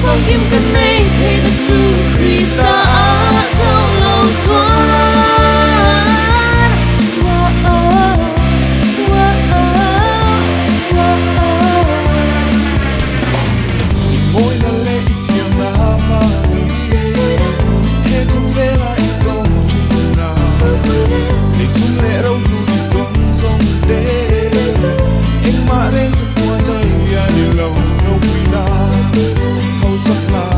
phong kim cần nay thế đã chu Krista trong lâu Mỗi lần lễ thiêng na vang thế có vẻ là ít công trình nào để sung lễ đâu đủ công dòng đê anh mà đến cho qua đây đi lâu lâu vì na hầu sắp là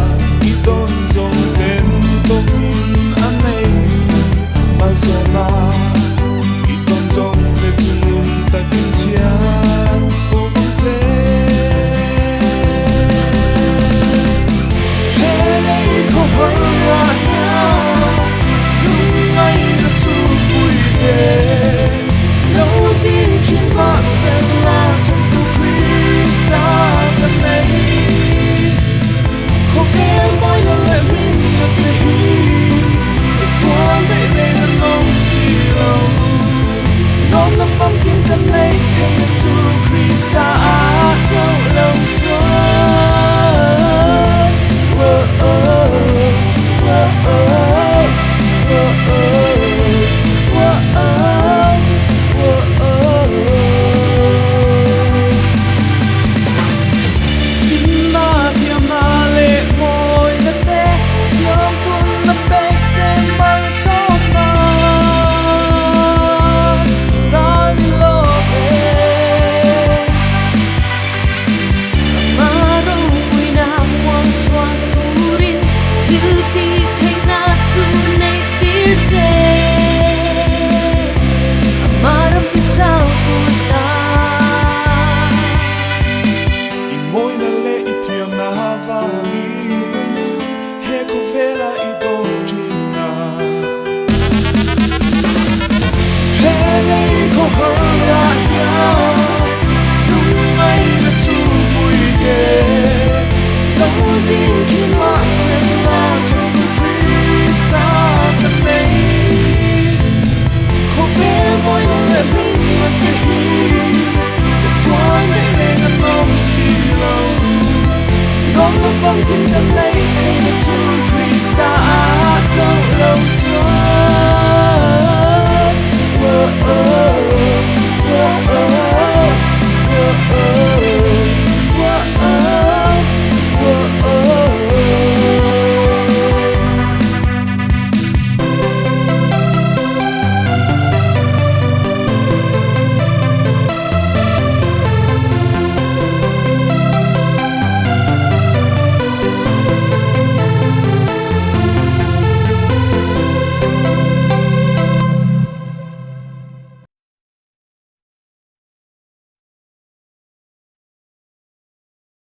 ít tôn dòng đến tốt tin anh này mà giờ na ít tôn dòng để chung luôn ta kinh chian không thế. Phong kim tâm này thêm được chu Krista trong lòng phong kim tâm này thêm được chu Krista trong lòng